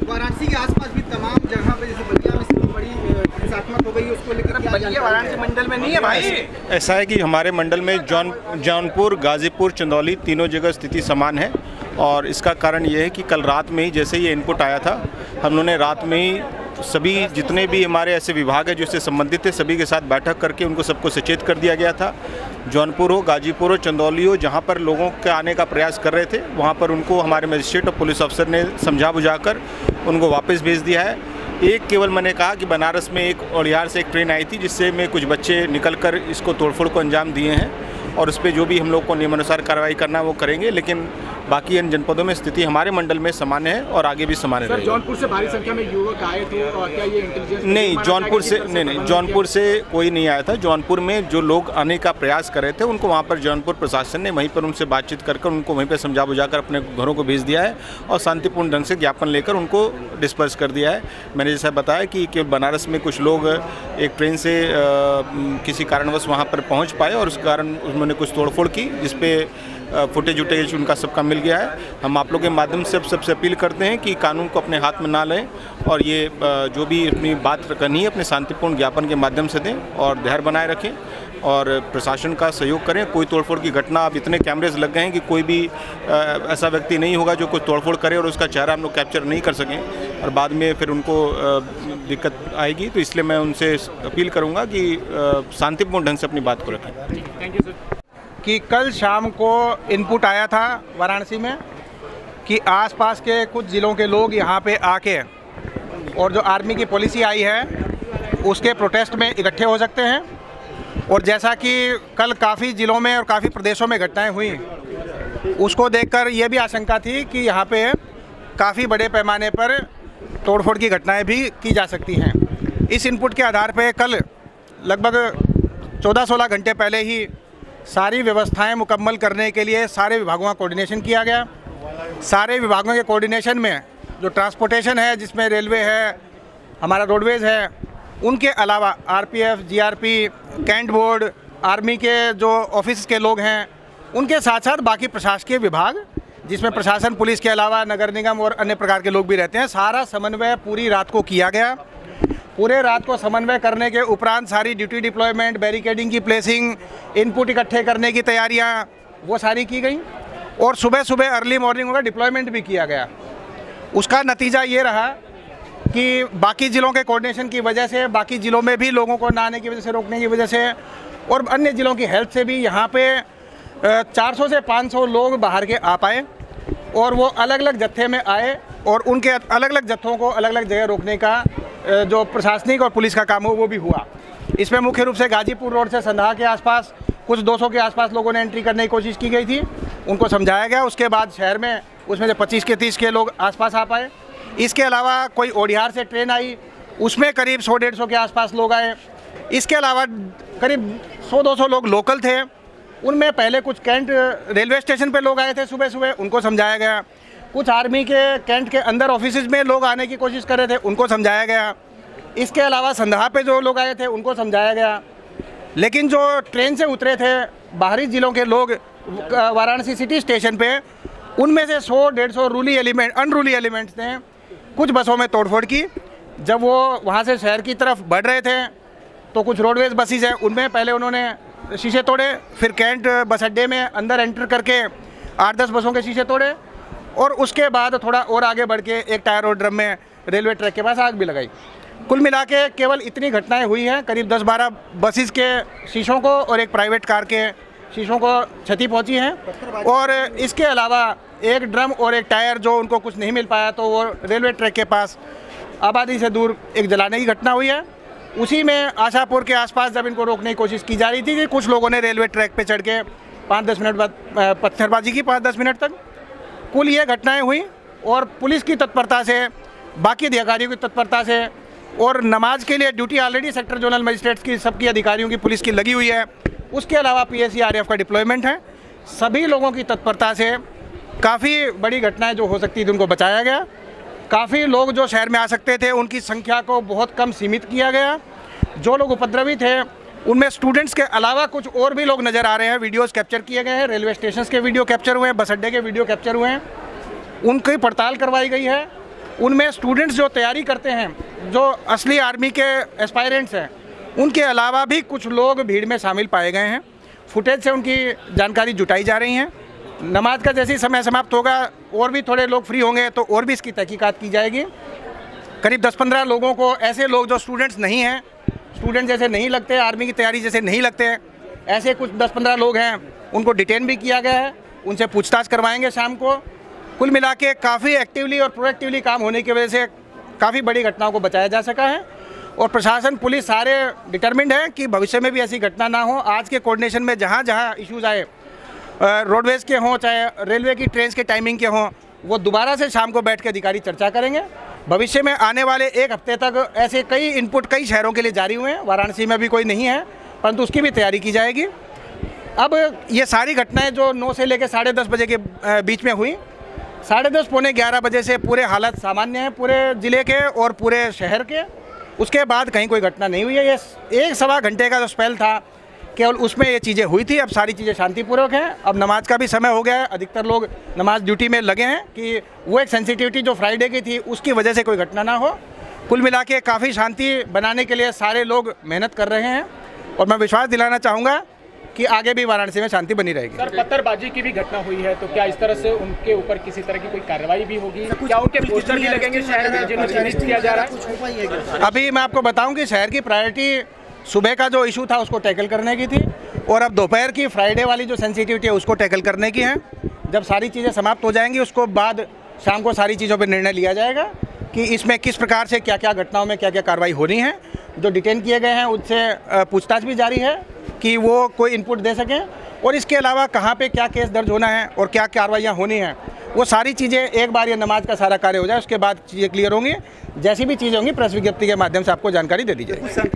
वाराणसी के आसपास भी तमाम जगह पे जैसे बलिया में स्थिति बड़ी हिंसात्मक हो गई है, उसको लेकर बलिया वाराणसी मंडल में नहीं है भाई। ऐसा है कि हमारे मंडल में जौनपुर, गाजीपुर, चंदौली तीनों जगह स्थिति समान है। और इसका कारण ये है कि कल रात में ही जैसे ये इनपुट आया था, हम लोगों ने रात में ही सभी जितने भी हमारे ऐसे विभाग है जिससे संबंधित थे सभी के साथ बैठक करके उनको सबको सचेत कर दिया गया था। जौनपुर हो, गाजीपुर हो, चंदौली हो, जहाँ पर लोगों के आने का प्रयास कर रहे थे वहाँ पर उनको हमारे मजिस्ट्रेट और पुलिस अफसर ने समझा बुझाकर उनको वापस भेज दिया है। एक केवल मैंने कहा कि बनारस में एक ओडिहार से एक ट्रेन आई थी जिससे में कुछ बच्चे निकलकर इसको तोड़फोड़ को अंजाम दिए हैं और उस पर जो भी हम लोग को नियमानुसार कार्रवाई करना है वो करेंगे। लेकिन बाकी इन जनपदों में स्थिति हमारे मंडल में सामान्य है और आगे भी सामान्य रहेगी। जौनपुर से भारी संख्या में युवक आए थे और क्या ये इंटेलिजेंस नहीं, जौनपुर से नहीं, जौनपुर से कोई नहीं आया था। जौनपुर में जो लोग आने का प्रयास कर रहे थे उनको वहाँ पर जौनपुर प्रशासन ने वहीं पर उनसे बातचीत कर उनको वहीं पर समझा बुझाकर अपने घरों को भेज दिया है और शांतिपूर्ण ढंग से ज्ञापन लेकर उनको डिस्पर्स कर दिया है। मैंने जैसा बताया कि बनारस में कुछ लोग एक ट्रेन से किसी कारणवश वहाँ पर पहुँच पाए और उस कारण उन्होंने कुछ तोड़फोड़ की जिसपे फुटेज उटेज उनका सबका मिल गया है। हम आप लोगों के माध्यम से सबसे अपील करते हैं कि कानून को अपने हाथ में ना लें और ये जो भी अपनी बात करनी है अपने शांतिपूर्ण ज्ञापन के माध्यम से दें और धैर्य बनाए रखें और प्रशासन का सहयोग करें। कोई तोड़फोड़ की घटना, अब इतने कैमरेज लग गए हैं कि कोई भी ऐसा व्यक्ति नहीं होगा जो कोई तोड़फोड़ करे और उसका चेहरा हम लोग कैप्चर नहीं कर सकें और बाद में फिर उनको दिक्कत आएगी। तो इसलिए मैं उनसे अपील करूँगा कि शांतिपूर्ण ढंग से अपनी बात को रखें। Thank you sir. कि कल शाम को इनपुट आया था वाराणसी में कि आसपास के कुछ ज़िलों के लोग यहाँ पे आके और जो आर्मी की पॉलिसी आई है उसके प्रोटेस्ट में इकट्ठे हो सकते हैं। और जैसा कि कल काफ़ी ज़िलों में और काफ़ी प्रदेशों में घटनाएं हुई, उसको देखकर ये भी आशंका थी कि यहाँ पे काफ़ी बड़े पैमाने पर तोड़फोड़ की घटनाएं भी की जा सकती हैं। इस इनपुट के आधार पर कल लगभग 14-16 घंटे पहले ही सारी व्यवस्थाएं मुकम्मल करने के लिए सारे विभागों का कोऑर्डिनेशन किया गया। सारे विभागों के कोऑर्डिनेशन में जो ट्रांसपोर्टेशन है जिसमें रेलवे है, हमारा रोडवेज़ है, उनके अलावा RPF, GRP, cantt board, army के जो ऑफिस के लोग हैं, उनके साथ साथ बाकी प्रशासकीय विभाग जिसमें प्रशासन, पुलिस के अलावा नगर निगम और अन्य प्रकार के लोग भी रहते हैं, सारा समन्वय पूरी रात को किया गया। पूरे रात को समन्वय करने के उपरांत सारी ड्यूटी डिप्लॉयमेंट, बैरिकेडिंग की प्लेसिंग, इनपुट इकट्ठे करने की तैयारियां वो सारी की गई और सुबह सुबह अर्ली मॉर्निंग का डिप्लॉयमेंट भी किया गया। उसका नतीजा ये रहा कि बाकी ज़िलों के कोऑर्डिनेशन की वजह से, बाकी ज़िलों में भी लोगों को ना आने की वजह से, रोकने की वजह से और अन्य ज़िलों की हेल्प से भी यहाँ पे 400 से 500 लोग बाहर के आ पाए और वो अलग अलग जत्थे में आए और उनके अलग अलग जत्थों को अलग अलग जगह रोकने का जो प्रशासनिक और पुलिस का काम हो वो भी हुआ। इसमें मुख्य रूप से गाजीपुर रोड से संधा के आसपास कुछ 200 के आसपास लोगों ने एंट्री करने की कोशिश की गई थी, उनको समझाया गया। उसके बाद शहर में उसमें से 25 के 30 के लोग आसपास आ पाए। इसके अलावा कोई ओडिहार से ट्रेन आई, उसमें करीब 100-150 के आसपास लोग आए। इसके अलावा करीब 100-200 लोग लोकल थे, उनमें पहले कुछ कैंट रेलवे स्टेशन पे लोग आए थे सुबह सुबह, उनको समझाया गया। कुछ आर्मी के कैंट के अंदर ऑफिसेज में लोग आने की कोशिश कर रहे थे, उनको समझाया गया। इसके अलावा संधा पे जो लोग आए थे उनको समझाया गया। लेकिन जो ट्रेन से उतरे थे बाहरी ज़िलों के लोग वाराणसी सिटी स्टेशन पे, उनमें से 100-150 अनरूली एलिमेंट्स ने कुछ बसों में तोड़फोड़ की। जब वो वहाँ से शहर की तरफ बढ़ रहे थे तो कुछ रोडवेज बसेज हैं उनमें पहले उन्होंने शीशे तोड़े, फिर कैंट बस अड्डे में अंदर एंटर करके 8-10 बसों के शीशे तोड़े, और उसके बाद थोड़ा और आगे बढ़ के एक टायर और ड्रम में रेलवे ट्रैक के पास आग भी लगाई। कुल मिला के केवल इतनी घटनाएं हुई हैं, करीब 10-12 बसेस के शीशों को और एक प्राइवेट कार के शीशों को क्षति पहुंची है। और इसके अलावा एक ड्रम और एक टायर जो उनको कुछ नहीं मिल पाया, तो वो रेलवे ट्रैक के पास आबादी से दूर एक जलाने की घटना हुई है। उसी में आशापुर के आसपास जब इनको रोकने की कोशिश की जा रही थी कि कुछ लोगों ने रेलवे ट्रैक पे चढ़ के 5-10 मिनट बाद पत्थरबाजी की 5-10 मिनट तक। कुल ये घटनाएं हुई, और पुलिस की तत्परता से, बाकी अधिकारियों की तत्परता से, और नमाज के लिए duty already sector zonal magistrates की सबकी अधिकारियों की पुलिस की लगी हुई है। उसके अलावा PSC-RF का डिप्लॉयमेंट है। सभी लोगों की तत्परता से काफ़ी बड़ी घटनाएं जो हो सकती थी उनको बचाया गया। काफ़ी लोग जो शहर में आ सकते थे उनकी संख्या को बहुत कम सीमित किया गया। जो लोग उपद्रवी थे उनमें स्टूडेंट्स के अलावा कुछ और भी लोग नज़र आ रहे हैं, वीडियोस कैप्चर किए गए हैं, रेलवे स्टेशन के वीडियो कैप्चर हुए हैं, बस अड्डे के वीडियो कैप्चर हुए हैं, उनकी पड़ताल करवाई गई है। उनमें स्टूडेंट्स जो तैयारी करते हैं, जो असली आर्मी के एस्पायरेंट्स हैं, उनके अलावा भी कुछ लोग भीड़ में शामिल पाए गए हैं। फुटेज से उनकी जानकारी जुटाई जा रही है। नमाज का जैसे ही समय समाप्त होगा और भी थोड़े लोग फ्री होंगे तो और भी इसकी तहकीकात की जाएगी। करीब 10-15 लोगों को, ऐसे लोग जो स्टूडेंट्स नहीं हैं, स्टूडेंट जैसे नहीं लगते, आर्मी की तैयारी जैसे नहीं लगते, ऐसे कुछ 10-15 लोग हैं, उनको डिटेन भी किया गया है। उनसे पूछताछ करवाएंगे शाम को। कुल मिला के काफ़ी एक्टिवली और प्रोएक्टिवली काम होने की वजह से काफ़ी बड़ी घटनाओं को बचाया जा सका है। और प्रशासन, पुलिस सारे डिटर्मिंड हैं कि भविष्य में भी ऐसी घटना ना हो। आज के कोऑर्डिनेशन में जहाँ जहाँ इश्यूज़ आए, रोडवेज़ के हों चाहे रेलवे की ट्रेन के टाइमिंग के हों, वो दोबारा से शाम को बैठ के अधिकारी चर्चा करेंगे। भविष्य में आने वाले 1 हफ्ते तक ऐसे कई इनपुट कई शहरों के लिए जारी हुए हैं। वाराणसी में भी कोई नहीं है, परंतु उसकी भी तैयारी की जाएगी। अब ये सारी घटनाएं जो 9 से लेकर 10:30 बजे के बीच में हुई, 10:30 पौने 11 बजे से पूरे हालात सामान्य हैं पूरे ज़िले के और पूरे शहर के। उसके बाद कहीं कोई घटना नहीं हुई है। ये 1-1.25 घंटे का जो स्पेल था, केवल उसमें ये चीज़ें हुई थी। अब सारी चीज़ें शांतिपूर्वक हैं। अब नमाज का भी समय हो गया है, अधिकतर लोग नमाज ड्यूटी में लगे हैं कि वो एक सेंसिटिविटी जो फ्राइडे की थी उसकी वजह से कोई घटना ना हो। कुल मिला के काफ़ी शांति बनाने के लिए सारे लोग मेहनत कर रहे हैं, और मैं विश्वास दिलाना चाहूँगा कि आगे भी वाराणसी में शांति बनी रहेगी। सर, पत्थरबाजी की भी घटना हुई है, तो क्या इस तरह से उनके ऊपर किसी तरह की कोई कार्रवाई भी होगी? क्या उनके पोस्टर भी लगेंगे शहर में जिन्हें चिन्हित किया जा रहा है? अभी मैं आपको बताऊं कि शहर की प्रायोरिटी सुबह का जो इशू था उसको टैकल करने की थी, और अब दोपहर की फ्राइडे वाली जो सेंसिटिविटी है उसको टैकल करने की है। जब सारी चीज़ें समाप्त हो जाएंगी उसको बाद शाम को सारी चीज़ों पर निर्णय लिया जाएगा कि इसमें किस प्रकार से क्या क्या घटनाओं में क्या क्या कार्रवाई होनी है। जो डिटेन किए गए हैं उनसे पूछताछ भी जारी है कि वो कोई इनपुट दे सकें, और इसके अलावा कहाँ पे क्या केस दर्ज होना है और क्या कार्रवाइयाँ होनी हैं, वो सारी चीज़ें एक बार ये नमाज का सारा कार्य हो जाए उसके बाद चीज़ें क्लियर होंगी। जैसी भी चीज़ें होंगी प्रेस विज्ञप्ति के माध्यम से आपको जानकारी दे दी जाएगी।